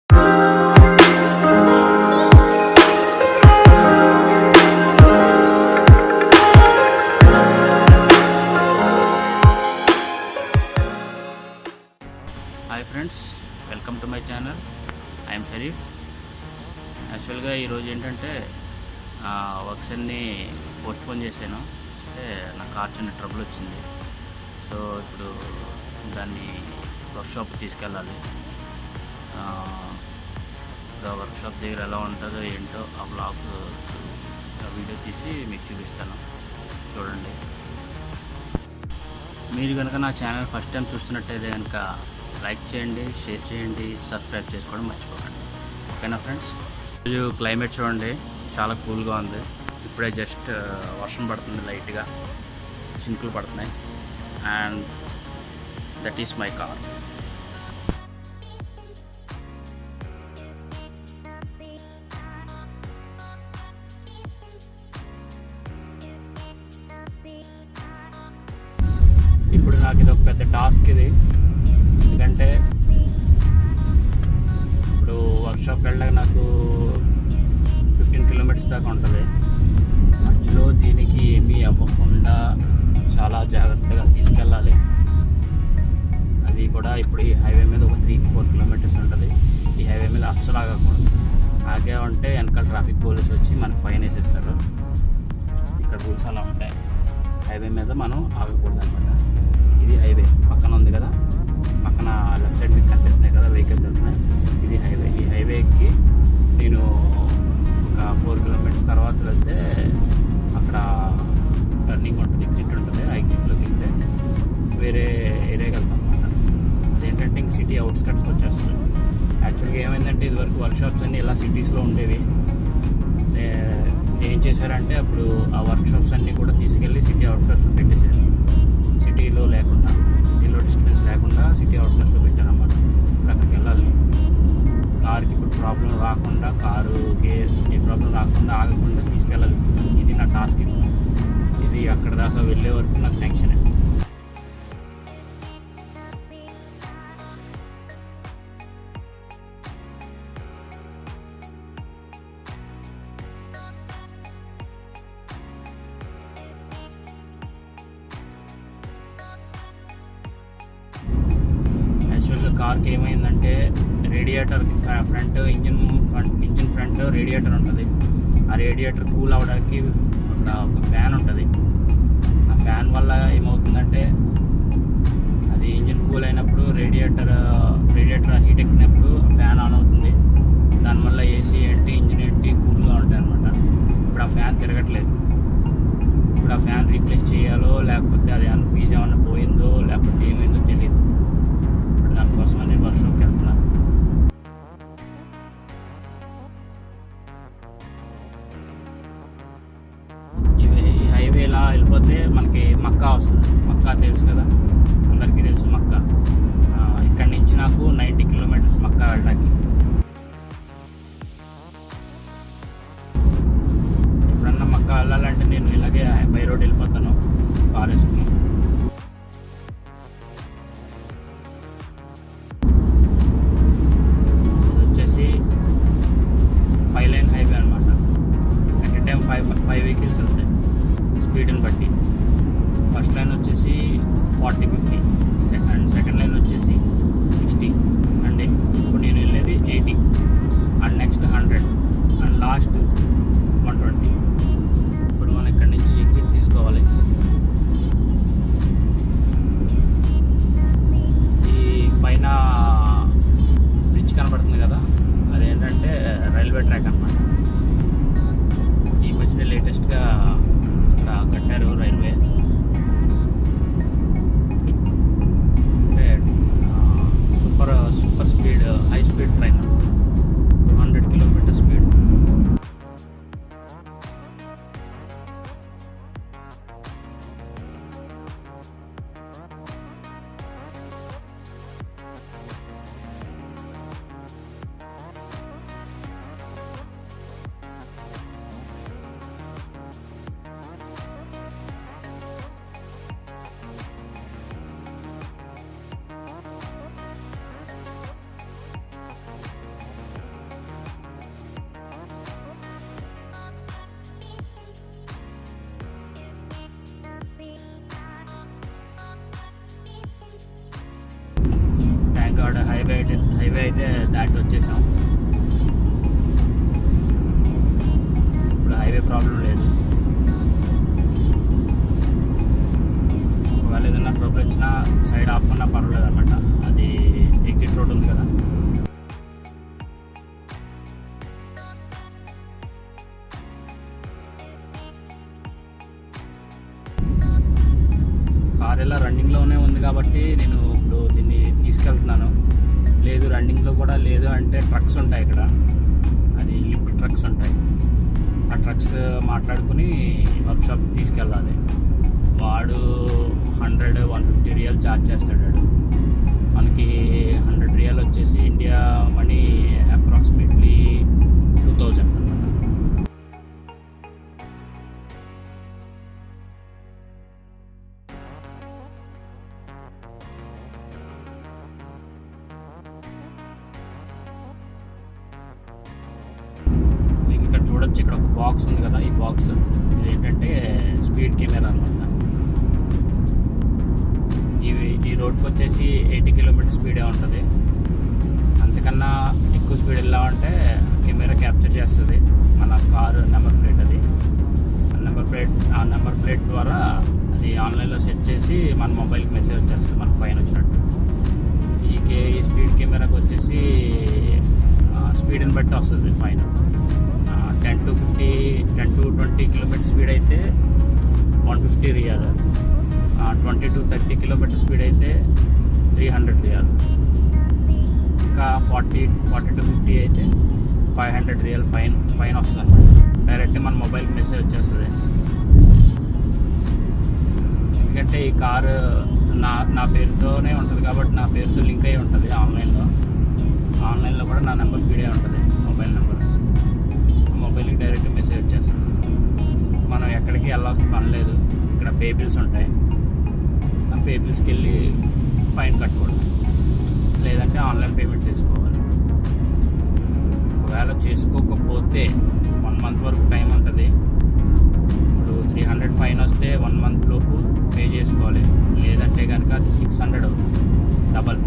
Hi friends, welcome to my channel. I'm Sharif. యాక్చువల్గా ఈరోజు ఏంటంటే వర్క్స్ అన్నీ పోస్ట్పోన్ చేశాను. అంటే నా కార్ చిన్న ట్రబుల్ వచ్చింది. సో ఇప్పుడు దాన్ని వర్క్షాప్ తీసుకెళ్ళాలి. వర్క్షాప్ దగ్గర ఎలా ఉంటుందో ఏంటో ఆ బ్లాగ్ వీడియో తీసి మీకు చూపిస్తాను, చూడండి. మీరు కనుక నా ఛానల్ ఫస్ట్ టైం చూస్తున్నట్టయితే కనుక లైక్ చేయండి, షేర్ చేయండి, సబ్స్క్రైబ్ చేసుకోవడం మర్చిపోకండి. ఓకేనా ఫ్రెండ్స్? ఈరోజు క్లైమేట్ చూడండి, చాలా కూల్గా ఉంది. ఇప్పుడే జస్ట్ వర్షం పడుతుంది, లైట్గా చినుకులు పడుతున్నాయి. And that is my car. ఇప్పుడు నాకు ఇది ఒక పెద్ద టాస్క్ ఇది. ఎందుకంటే ఇప్పుడు వర్క్షాప్కి వెళ్ళాక నాకు 15 కిలోమీటర్స్ దాకా ఉంటుంది. మధ్యలో దీనికి ఏమీ అవ్వకుండా చాలా జాగ్రత్తగా తీసుకెళ్ళాలి. అది కూడా ఇప్పుడు ఈ హైవే మీద ఒక 3-4 కిలోమీటర్స్ ఉంటుంది. ఈ హైవే మీద అస్సలు ఆగకూడదు. ఆగామంటే వెనకాల ట్రాఫిక్ పోలీసు వచ్చి మనకు ఫైన్ వేసేస్తారు. ఇక్కడ రూల్స్ అలా ఉంటాయి. హైవే మీద మనం ఆగకూడదు అనమాట. ఇది హైవే పక్కన ఉంది కదా, పక్కన లెఫ్ట్ సైడ్ మీకు కనిపిస్తున్నాయి కదా వెహికల్స్ వెళ్తున్నాయి. ఇది హైవే. ఈ హైవేకి నేను ఒక 4 కిలోమీటర్స్ తర్వాత వెళ్తే అక్కడ టర్నింగ్ ఉంటుంది, ఎగ్జిట్ ఉంటుంది. ఆ ఎగ్జిట్లోకి వెళ్తే వేరే ఏరియాకి వెళ్తాం అనమాట. అదేంటంటే ఇంక సిటీ అవుట్స్కట్స్కి వచ్చేస్తుంది. యాక్చువల్గా ఏమైందంటే ఇదివరకు వర్క్షాప్స్ అన్నీ ఇలా సిటీస్లో ఉండేవి. ఏం చేశారంటే అప్పుడు ఆ వర్క్షాప్స్ అన్నీ కూడా తీసుకెళ్ళి సిటీ అవుట్స్కట్స్లో పెట్టేశారు. సిటీలో లేకుండా, సిటీలో డిస్టెన్స్ లేకుండా సిటీ అవుట్స్కట్స్లో పెట్టారన్నమాట. ఇప్పుడు అక్కడికి వెళ్ళాలి. కార్కి ఇప్పుడు ప్రాబ్లం రాకుండా, కారుకి ఏ ప్రాబ్లం రాకుండా ఆగకుండా తీసుకెళ్ళాలి. ఇది నా టాస్క్. ఇది అక్కడ దాకా వెళ్ళే వరకు నాకు టెన్షన్. యాక్చువల్గా కార్కి ఏమైందంటే రేడియేటర్కి ఫ్రంట్ ఇంజిన్ ఫ్రంట్ రేడియేటర్ ఉంటుంది. ఆ రేడియేటర్ కూల్ అవ్వడానికి అక్కడ ఒక ఫ్యాన్ ఉంటుంది. ఆ ఫ్యాన్ వల్ల ఏమవుతుందంటే అది ఇంజిన్ కూల్ అయినప్పుడు రేడియేటర్ హీట్ ఎక్కినప్పుడు ఫ్యాన్ ఆన్ అవుతుంది. దానివల్ల ఏసీ ఏంటి, ఇంజిన్ ఏంటి కూల్గా ఉంటాయి అనమాట. ఇప్పుడు ఆ ఫ్యాన్ తిరగట్లేదు. ఇప్పుడు ఆ ఫ్యాన్ రీప్లేస్ చేయాలో లేకపోతే అది ఏమైనా ఫీజు ఏమైనా పోయిందో లేకపోతే ఏమైందో తెలియదు. దానికోసం నేను వర్క్షాప్కి వెళ్తున్నాను. ఈ హైవే ఇలా వెళ్ళిపోతే మనకి మక్కా వస్తుంది. మక్కా తెలుసు కదా, అందరికీ తెలుసు మక్కా. ఇక్కడి నుంచి నాకు 90 కిలోమీటర్స్ మక్కా వెళ్ళడానికి. ఎప్పుడన్నా మక్కా వెళ్ళాలంటే నేను ఇలాగే బై రోడ్ వెళ్ళిపోతాను కార్ వేసుకుని. ఫైవ్ వెహికల్స్ వెళ్తాయి స్పీడ్ని బట్టి. ఫస్ట్ లైన్ వచ్చేసి 40-50, సెకండ్ లైన్ వచ్చేసి 60, అండ్ ఇప్పుడు నేను వెళ్ళేది 80, అండ్ నెక్స్ట్ 100, అండ్ లాస్ట్ 120. ఇప్పుడు మనం ఇక్కడి నుంచి ఎగ్జిట్ తీసుకోవాలి. ఈ పైన బ్రిడ్జ్ కనబడుతుంది కదా, అదేంటంటే రైల్వే ట్రాక్ అన్నమాట. ఈ మధ్యన లేటెస్ట్గా ఇక్కడ కట్టారు రైల్వే. అంటే super speed high speed train, 200 kilometre speed. గాడ్ హైవే అయితే దాటి వచ్చేసాం. ఇప్పుడు హైవే ప్రాబ్లం లేదు. ఒకవేళ ఏదైనా ట్రబుల్ వచ్చినా సైడ్ ఆపకుండా పర్వాలేదు అన్నమాట. అది ఎగ్జిట్ రోడ్ ఉంది కదా. కార్ ఇలా రన్నింగ్లోనే ఉంది కాబట్టి నేను ఇప్పుడు దీన్ని తీసుకెళ్తున్నాను. లేదు రన్నింగ్లో కూడా లేదు అంటే ట్రక్స్ ఉంటాయి ఇక్కడ, అది లిఫ్ట్ ట్రక్స్ ఉంటాయి. ఆ ట్రక్స్ మాట్లాడుకుని వర్క్షాప్ తీసుకెళ్ళాలి. వాడు 100-150 రియల్ ఛార్జ్ చేస్తాడు. మనకి 100 రియల్ వచ్చేసి ఇండియా మనీ అప్రాక్సిమేట్లీ 2000 అనమాట. మీకు ఇక్కడ చూడొచ్చు, ఇక్కడ ఒక బాక్స్ ఉంది కదా. ఈ బాక్స్ ఇది ఏంటంటే స్పీడ్ కెమెరా అనమాట. ఈ రోడ్కి వచ్చేసి 80 కిలోమీటర్ స్పీడే ఉంటుంది. అంతకన్నా ఎక్కువ స్పీడ్ వెళ్ళామంటే కెమెరా క్యాప్చర్ చేస్తుంది మన కారు నెంబర్ ప్లేట్. అది ఆ నెంబర్ ప్లేట్ ద్వారా అది ఆన్లైన్లో సెట్ చేసి మన మొబైల్కి మెసేజ్ వచ్చేస్తుంది, మనకు ఫైన్ వచ్చినట్టు. ఈ స్పీడ్ కెమెరాకి వచ్చేసి స్పీడ్ని బట్టి వస్తుంది ఫైన్. 10-20 కిలోమీటర్ స్పీడ్ అయితే 150 రియాల్, 20-30 కిలోమీటర్ స్పీడ్ అయితే 300 రియాల్, ఇంకా 40-50 అయితే 500 రియల్ ఫైన్ వస్తుంది అనమాట. డైరెక్ట్ మన మొబైల్కి మెసేజ్ వచ్చేస్తుంది. ఎందుకంటే ఈ కారు నా పేరుతోనే ఉంటుంది కాబట్టి నా పేరుతో లింక్ అయ్యి ఉంటుంది. ఆన్లైన్లో కూడా నా నెంబర్ ఫీడే ఉంటుంది, మొబైల్ నెంబర్. మొబైల్కి డైరెక్ట్ మెసేజ్ వచ్చేస్తుంది. మనం ఎక్కడికి వెళ్ళాల్సిన పని లేదు. ఇక్కడ పే బిల్స్ ఉంటాయి, ఆ పే బిల్స్కి వెళ్ళి ఫైన్ కట్టుకోవడం, లేదంటే ఆన్లైన్ పేమెంట్ చేసుకోవాలి. ఒకవేళ చేసుకోకపోతే 1 మంత్ వరకు టైం ఉంటుంది. ఇప్పుడు 300 ఫైన్ వస్తే 1 మంత్ లోపు పే చేసుకోవాలి. లేదంటే కనుక అది 600 అవుతుంది, డబల్.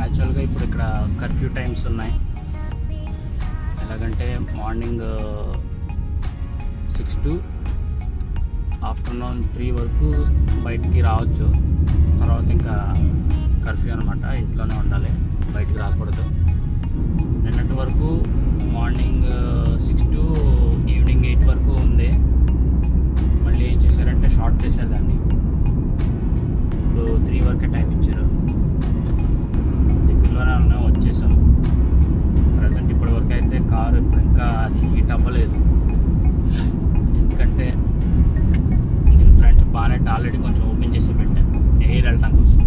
యాక్చువల్గా ఇప్పుడు ఇక్కడ కర్ఫ్యూ టైమ్స్ ఉన్నాయి. ఎలాగంటే మార్నింగ్ 6 to ఆఫ్టర్నూన్ 3 వరకు బయటికి రావచ్చు. తర్వాత ఇంకా కర్ఫ్యూ అనమాట, ఇంట్లోనే ఉండాలి, బయటికి రాకూడదు. నిన్నటి వరకు మార్నింగ్ 6 to ఈవినింగ్ 8 వరకు ఉంది. మళ్ళీ ఏం చేశారంటే షార్ట్ చేసేదాన్ని, ఇప్పుడు 3 వరకే టైం ఇచ్చారు. వచ్చేసాం ప్రజెంట్. ఇప్పటి వరకు అయితే కారు ఇప్పుడు ఇంకా అది హీట్ అవ్వలేదు. ఎందుకంటే నేను ఫ్రంట్ బానెట్ ఆల్రెడీ కొంచెం ఓపెన్ చేసి పెట్టాను, ఎయిర్ వెళ్ళడం కోసం.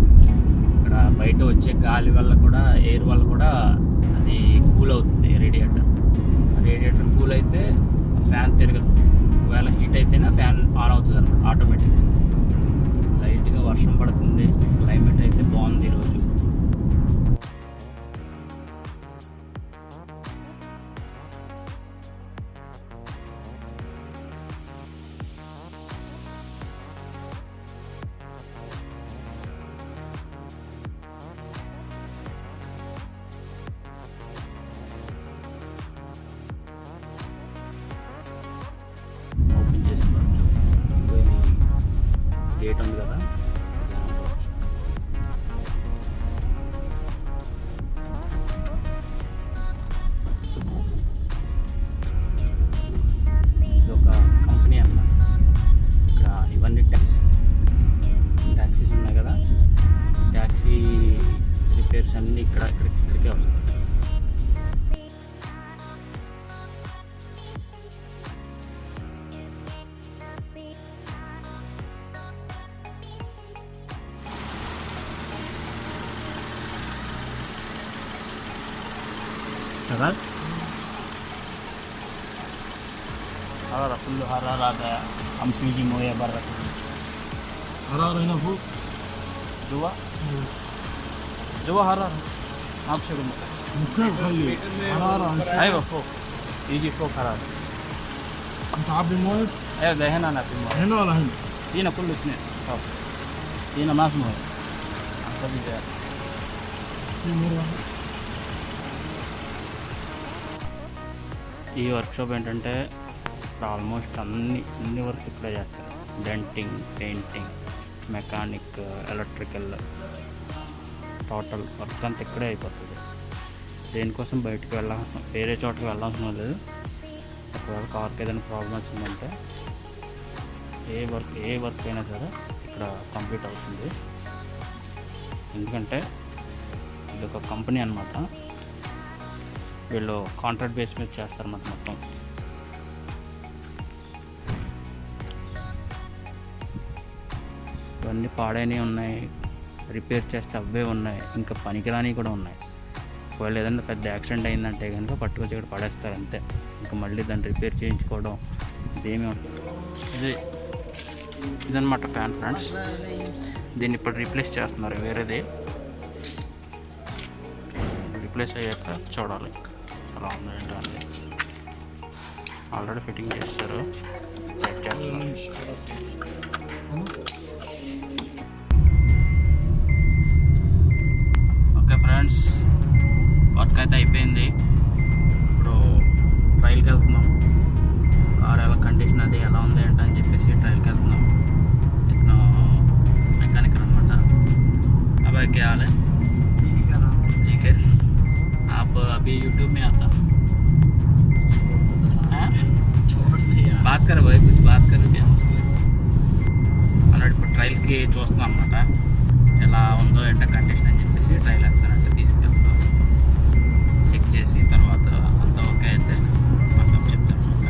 ఇక్కడ బయట వచ్చే గాలి వల్ల కూడా, ఎయిర్ వల్ల కూడా అది కూల్ అవుతుంది రేడియేటర్ కూల్ అయితే ఫ్యాన్ తిరగదు. ఒకవేళ హీట్ అయితేనే ఫ్యాన్ ఆన్ అవుతుంది అన్నమాట ఆటోమేటిక్గా. లైట్గా వర్షం పడుతుంది, క్లైమేట్ అయితే బాగుంది ఈరోజు. ఓపెన్ చేసి గేట్ ఉంది కదా, ఇది ఒక కంపెనీ అన్నమాట. ఇక్కడ ఇవన్నీ ట్యాక్సీస్ ఉన్నాయి కదా, ట్యాక్సీ రిపేర్స్ అన్నీ ఇక్కడికే వస్తాయి. شغال؟ حرارة كله حرارة. هذا أمس يجي موية برا. حرارة هنا فوق جوا؟ جوا حرارة ما بشغل كيف خلي حرارة أيوة فوق يجي فوق حرارة. أنت عبي موية؟ أيوة ده هنا أنا في الموية. هنا ولا هنا؟ هنا كله اثنين صح. هنا ما في موية. عصبي ده. في مرة. ఈ వర్క్షాప్ ఏంటంటే ఇక్కడ ఆల్మోస్ట్ అన్ని వర్క్స్ ఇక్కడే చేస్తారు. Denting, painting, mechanic, electrical, total work అంతా ఇక్కడే అయిపోతుంది. దేనికోసం బయటకు వేరే చోటకి వెళ్ళాల్సిన లేదు. ఒకవేళ కార్కి ఏదైనా ప్రాబ్లం వచ్చిందంటే ఏ వర్క్ అయినా సరే ఇక్కడ కంప్లీట్ అవుతుంది. ఎందుకంటే ఇది ఒక కంపెనీ అన్నమాట. వీళ్ళు కాంట్రాక్ట్ బేస్ మీద చేస్తారన్నమాట మొత్తం. ఇవన్నీ పాడైనవి ఉన్నాయి, రిపేర్ చేస్తే అవే ఉన్నాయి, ఇంకా పనికిరానివి కూడా ఉన్నాయి. ఒకవేళ ఏదైనా పెద్ద యాక్సిడెంట్ అయిందంటే కనుక పట్టుకొచ్చి ఇక్కడ పడేస్తారు అంతే. ఇంకా మళ్ళీ దాన్ని రిపేర్ చేయించుకోవడం ఇదేమీ ఉంటుంది. ఇదన్నమాట ఫ్యాన్ ఫ్రెండ్స్. దీన్ని ఇప్పుడు రీప్లేస్ చేస్తున్నారు వేరేది. రీప్లేస్ అయ్యాక చూడాలి అలా ఉందో ఏంటో అని. ఆల్రెడీ ఫిట్టింగ్ చేస్తారు. ఓకే ఫ్రెండ్స్, వర్క్ అయితే అయిపోయింది. ఇప్పుడు ట్రైల్కి వెళ్తున్నాం. కార్ ఎలా కండిషన్ అది ఎలా ఉంది ఏంటో అని చెప్పేసి ట్రైల్కి వెళ్తున్నాం. ఇతను మెకానిక్ అనమాట. అబ్బాయి क्या हाल है? ठीक है. आप अभी यूट्यूब में आता बात कर भाई, कुछ बात कर क्या ఆల్రెడీ ఇప్పుడు ట్రైల్కి చూస్తున్నాం అనమాట. ఎలా ఉందో ఏంటో కండిషన్ అని చెప్పేసి ట్రైల్ వేస్తానంటే తీసుకెళ్తాం. చెక్ చేసి తర్వాత అంతా ఓకే అయితే మనం చెప్తాను అనమాట.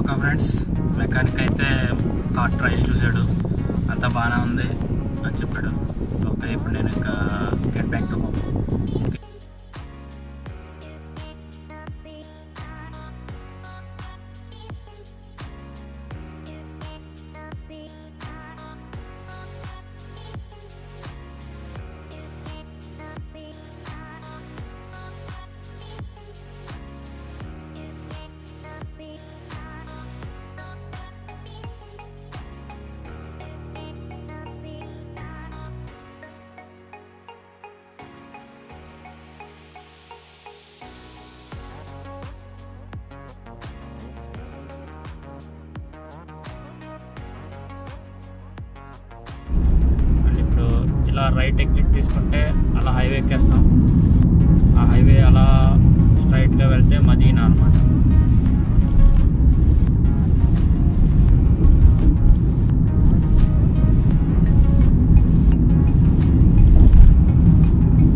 ఓకే ఫ్రెండ్స్, మెకానిక్ అయితే కార్ ట్రైల్ చూసాడు, అంతా బాగానే ఉంది అని చెప్పాడు. ఓకే, ఇప్పుడు నేను ఇంకా గెట్ బ్యాక్ టు హోమ్. ఇలా రైట్ ఎగ్జిట్ తీసుకుంటే అలా హైవే ఎక్కేస్తాం. ఆ హైవే అలా స్ట్రైట్గా వెళ్తే మదీనా అనమాట.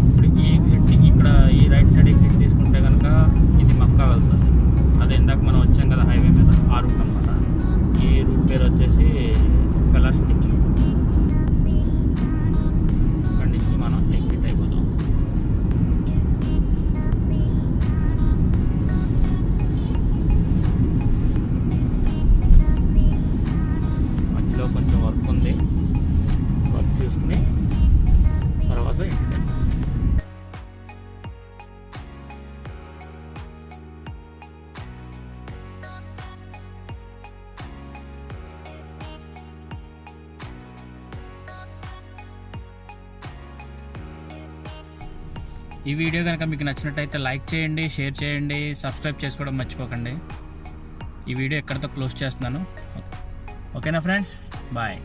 ఇప్పుడు ఈ ఎగ్జిట్ ఇక్కడ ఈ రైట్ సైడ్ ఎగ్జిట్ తీసుకుంటే కనుక ఇది మక్కా వెళ్తుంది. అదే ఇందాక మనం వచ్చాం కదా హైవే మీద, ఆ రూట్ అనమాట. ఈ రూట్ పేరు వచ్చేసి ఫెలస్టిక్. కొంచెం వర్క్ ఉంది, వర్క్ చూసుకుని తర్వాత ఇంటికి. ఈ వీడియో కనుక మీకు నచ్చినట్టయితే లైక్ చేయండి, షేర్ చేయండి, సబ్స్క్రైబ్ చేసుకోవడం మర్చిపోకండి. ఈ వీడియో ఎక్కడితో క్లోజ్ చేస్తున్నాను. ఓకేనా ఫ్రెండ్స్, బాయ్.